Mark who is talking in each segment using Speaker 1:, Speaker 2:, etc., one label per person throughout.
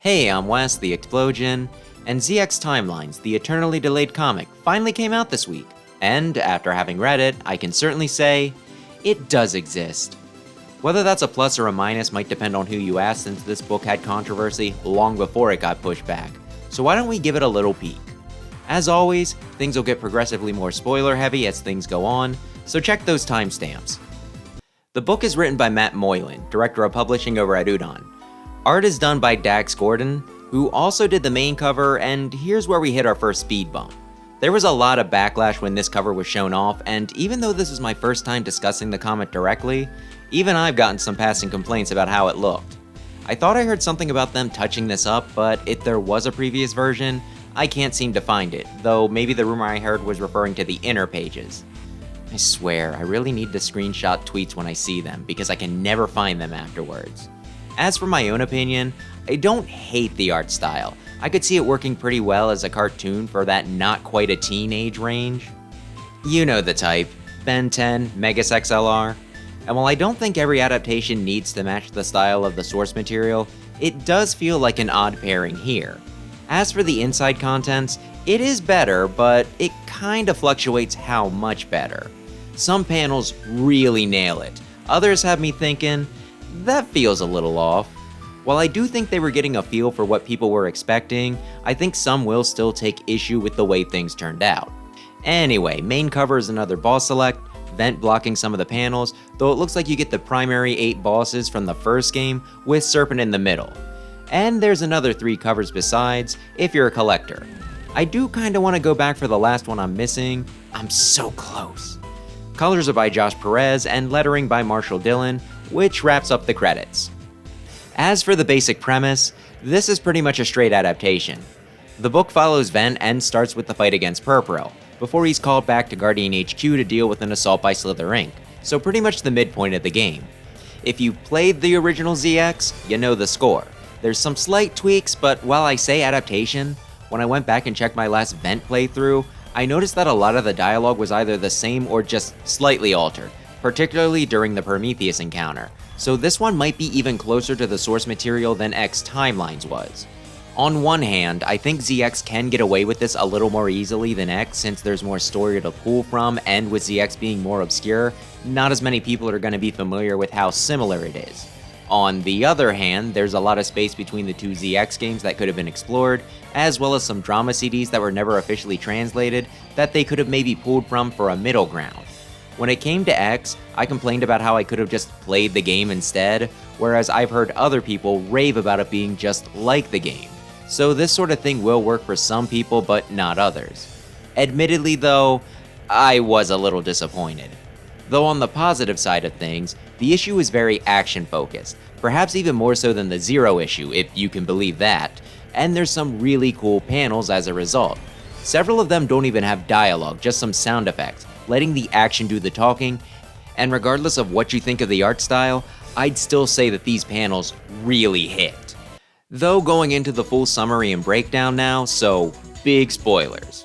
Speaker 1: Hey, I'm Wes, the Explosion, and ZX Timelines, the eternally delayed comic, finally came out this week. And after having read it, I can certainly say, it does exist. Whether that's a plus or a minus might depend on who you ask, since this book had controversy long before it got pushed back. So why don't we give it a little peek? As always, things will get progressively more spoiler heavy as things go on, so check those timestamps. The book is written by Matt Moylan, director of publishing over at Udon. Art is done by Dax Gordon, who also did the main cover, and here's where we hit our first speed bump. There was a lot of backlash when this cover was shown off, and even though this was my first time discussing the comic directly, even I've gotten some passing complaints about how it looked. I thought I heard something about them touching this up, but if there was a previous version, I can't seem to find it, though maybe the rumor I heard was referring to the inner pages. I swear, I really need to screenshot tweets when I see them, because I can never find them afterwards. As for my own opinion, I don't hate the art style. I could see it working pretty well as a cartoon for that not quite a teenage range. You know the type, Ben 10, Megas XLR. And while I don't think every adaptation needs to match the style of the source material, it does feel like an odd pairing here. As for the inside contents, it is better, but it kinda fluctuates how much better. Some panels really nail it, others have me thinking, that feels a little off. While I do think they were getting a feel for what people were expecting, I think some will still take issue with the way things turned out. Anyway, main cover is another boss select, Vent blocking some of the panels, though it looks like you get the primary 8 bosses from the first game with Serpent in the middle. And there's another 3 covers besides, if you're a collector. I do kinda wanna go back for the last one I'm missing, I'm so close. Colors are by Josh Perez and lettering by Marshall Dillon, which wraps up the credits. As for the basic premise, this is pretty much a straight adaptation. The book follows Vent and starts with the fight against Purpuril, before he's called back to Guardian HQ to deal with an assault by Slither Inc., so pretty much the midpoint of the game. If you've played the original ZX, you know the score. There's some slight tweaks, but while I say adaptation, when I went back and checked my last Vent playthrough, I noticed that a lot of the dialogue was either the same or just slightly altered, particularly during the Prometheus encounter, so this one might be even closer to the source material than X Timelines was. On one hand, I think ZX can get away with this a little more easily than X since there's more story to pull from, and with ZX being more obscure, not as many people are going to be familiar with how similar it is. On the other hand, there's a lot of space between the 2 ZX games that could have been explored, as well as some drama CDs that were never officially translated that they could have maybe pulled from for a middle ground. When it came to X, I complained about how I could have just played the game instead, whereas I've heard other people rave about it being just like the game. So this sort of thing will work for some people, but not others. Admittedly though, I was a little disappointed. Though on the positive side of things, the issue is very action-focused, perhaps even more so than the Zero issue, if you can believe that, and there's some really cool panels as a result. Several of them don't even have dialogue, just some sound effects, letting the action do the talking, and regardless of what you think of the art style, I'd still say that these panels really hit. Though going into the full summary and breakdown now, so big spoilers.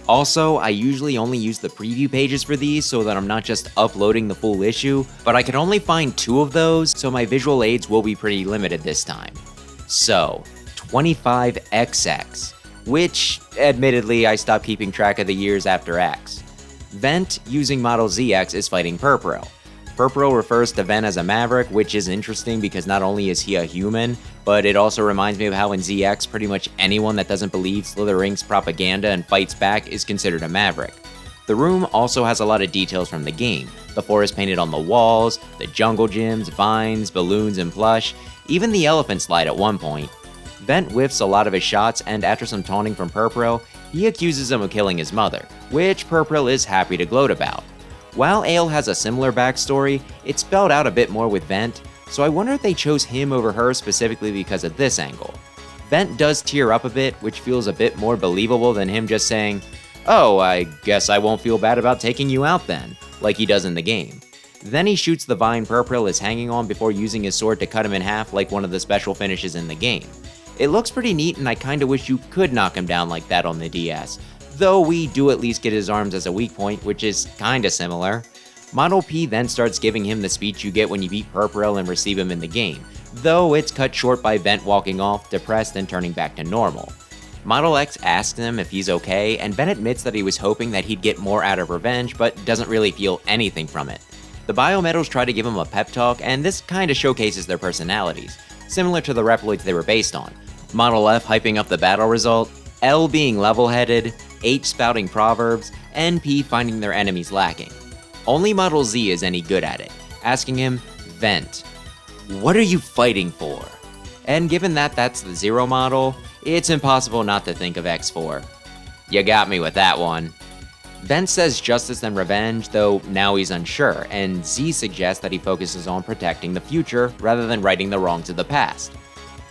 Speaker 1: Also, I usually only use the preview pages for these so that I'm not just uploading the full issue, but I could only find 2 of those, so my visual aids will be pretty limited this time. So, 25XX, which, admittedly, I stopped keeping track of the years after X. Vent, using model ZX, is fighting Purpuril. Purpuril refers to Vent as a maverick, which is interesting because not only is he a human, but it also reminds me of how in ZX, pretty much anyone that doesn't believe Slither Inc.'s propaganda and fights back is considered a maverick. The room also has a lot of details from the game. The forest painted on the walls, the jungle gyms, vines, balloons, and plush, even the elephant slide at one point. Vent whiffs a lot of his shots, and after some taunting from Purpuril, he accuses him of killing his mother, which Purpuril is happy to gloat about. While Ale has a similar backstory, it's spelled out a bit more with Vent, so I wonder if they chose him over her specifically because of this angle. Vent does tear up a bit, which feels a bit more believable than him just saying, "Oh, I guess I won't feel bad about taking you out then," like he does in the game. Then he shoots the vine Purpuril is hanging on before using his sword to cut him in half like one of the special finishes in the game. It looks pretty neat, and I kinda wish you could knock him down like that on the DS, though we do at least get his arms as a weak point, which is kinda similar. Model P then starts giving him the speech you get when you beat Purpuril and receive him in the game, though it's cut short by Vent walking off, depressed and turning back to normal. Model X asks him if he's okay, and Ben admits that he was hoping that he'd get more out of revenge, but doesn't really feel anything from it. The Biometals try to give him a pep talk, and this kinda showcases their personalities, similar to the Reploids they were based on. Model F hyping up the battle result, L being level-headed, H spouting proverbs, and P finding their enemies lacking. Only Model Z is any good at it, asking him, Vent, what are you fighting for? And given that that's the Zero model, it's impossible not to think of X4. You got me with that one. Vent says justice and revenge, though now he's unsure, and Z suggests that he focuses on protecting the future rather than righting the wrongs of the past.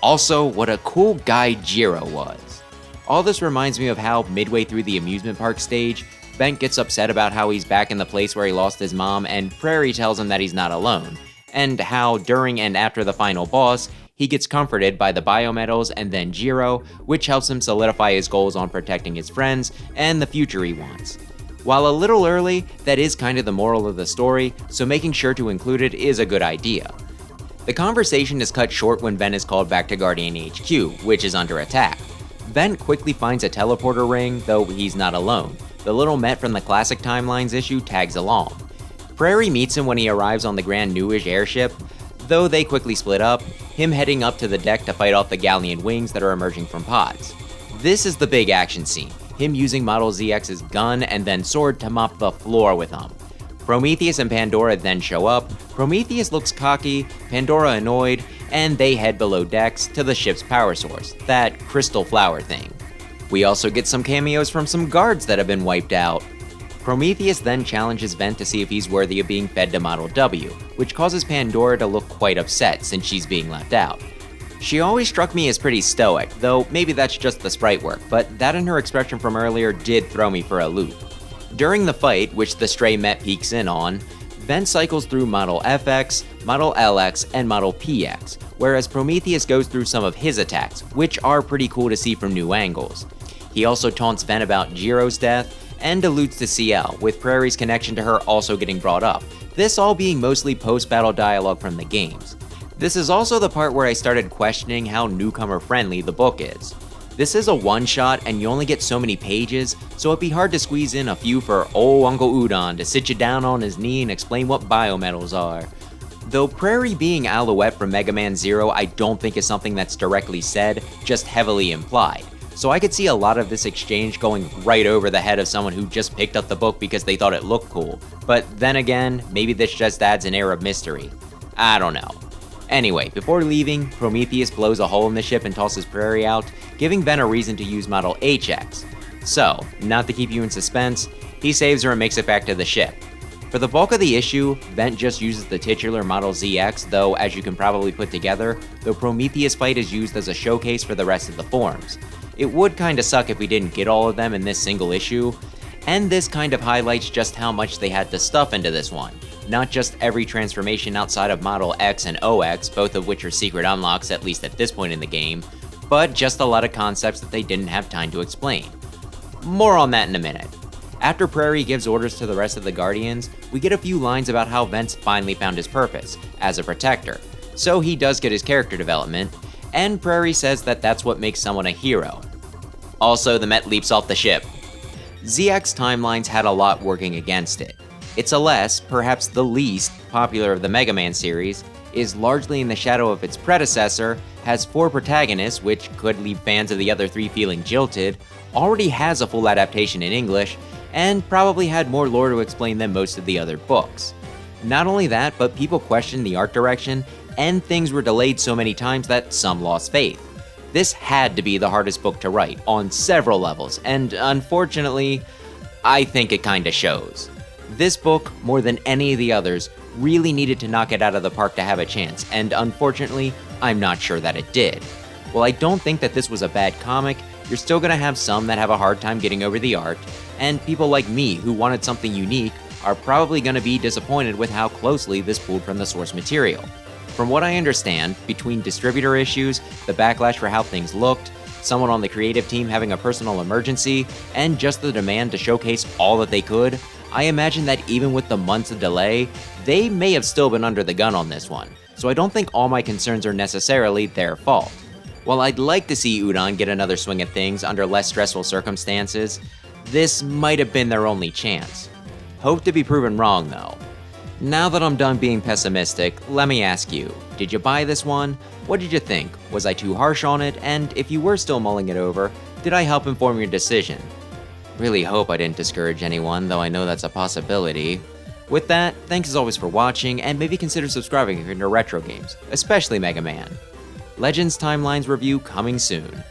Speaker 1: Also, what a cool guy Jiro was. All this reminds me of how, midway through the amusement park stage, Vent gets upset about how he's back in the place where he lost his mom, and Prairie tells him that he's not alone, and how during and after the final boss, he gets comforted by the Biometals and then Jiro, which helps him solidify his goals on protecting his friends and the future he wants. While a little early, that is kind of the moral of the story, so making sure to include it is a good idea. The conversation is cut short when Ben is called back to Guardian HQ, which is under attack. Ben quickly finds a teleporter ring, though he's not alone. The little Met from the Classic Timelines issue tags along. Prairie meets him when he arrives on the Grand Newish airship, though they quickly split up, him heading up to the deck to fight off the Galleon wings that are emerging from pods. This is the big action scene, him using Model ZX's gun and then sword to mop the floor with him. Prometheus and Pandora then show up. Prometheus looks cocky, Pandora annoyed, and they head below decks to the ship's power source, that crystal flower thing. We also get some cameos from some guards that have been wiped out. Prometheus then challenges Vent to see if he's worthy of being fed to Model W, which causes Pandora to look quite upset since she's being left out. She always struck me as pretty stoic, though maybe that's just the sprite work, but that and her expression from earlier did throw me for a loop. During the fight, which the stray Met peeks in on, Vent cycles through Model FX, Model LX, and Model PX, whereas Prometheus goes through some of his attacks, which are pretty cool to see from new angles. He also taunts Vent about Jiro's death, and alludes to CL, with Prairie's connection to her also getting brought up, this all being mostly post-battle dialogue from the games. This is also the part where I started questioning how newcomer-friendly the book is. This is a one-shot and you only get so many pages, so it'd be hard to squeeze in a few for old Uncle Udon to sit you down on his knee and explain what biometals are. Though Prairie being Alouette from Mega Man Zero I don't think is something that's directly said, just heavily implied. So I could see a lot of this exchange going right over the head of someone who just picked up the book because they thought it looked cool. But then again, maybe this just adds an air of mystery. I don't know. Anyway, before leaving, Prometheus blows a hole in the ship and tosses Prairie out, giving Ben a reason to use Model HX. So, not to keep you in suspense, he saves her and makes it back to the ship. For the bulk of the issue, Vent just uses the titular Model ZX, though as you can probably put together, the Prometheus fight is used as a showcase for the rest of the forms. It would kinda suck if we didn't get all of them in this single issue, and this kind of highlights just how much they had to stuff into this one. Not just every transformation outside of Model X and OX, both of which are secret unlocks at least at this point in the game, but just a lot of concepts that they didn't have time to explain. More on that in a minute. After Prairie gives orders to the rest of the Guardians, we get a few lines about how Vent's finally found his purpose, as a protector, so he does get his character development, and Prairie says that that's what makes someone a hero. Also, the Met leaps off the ship. ZX Timelines had a lot working against it. It's a less, perhaps the least, popular of the Mega Man series, is largely in the shadow of its predecessor, has 4 protagonists, which could leave fans of the other 3 feeling jilted, already has a full adaptation in English, and probably had more lore to explain than most of the other books. Not only that, but people questioned the art direction, and things were delayed so many times that some lost faith. This had to be the hardest book to write, on several levels, and unfortunately, I think it kinda shows. This book, more than any of the others, really needed to knock it out of the park to have a chance, and unfortunately, I'm not sure that it did. While I don't think that this was a bad comic, you're still gonna have some that have a hard time getting over the art, and people like me who wanted something unique are probably gonna be disappointed with how closely this pulled from the source material. From what I understand, between distributor issues, the backlash for how things looked, someone on the creative team having a personal emergency, and just the demand to showcase all that they could, I imagine that even with the months of delay, they may have still been under the gun on this one. so I don't think all my concerns are necessarily their fault. While I'd like to see Udon get another swing at things under less stressful circumstances, this might have been their only chance. Hope to be proven wrong though. Now that I'm done being pessimistic, let me ask you, did you buy this one? What did you think? Was I too harsh on it? And if you were still mulling it over, did I help inform your decision? Really hope I didn't discourage anyone, though I know that's a possibility. With that, thanks as always for watching, and maybe consider subscribing if you're into retro games, especially Mega Man. Legends Timelines review coming soon.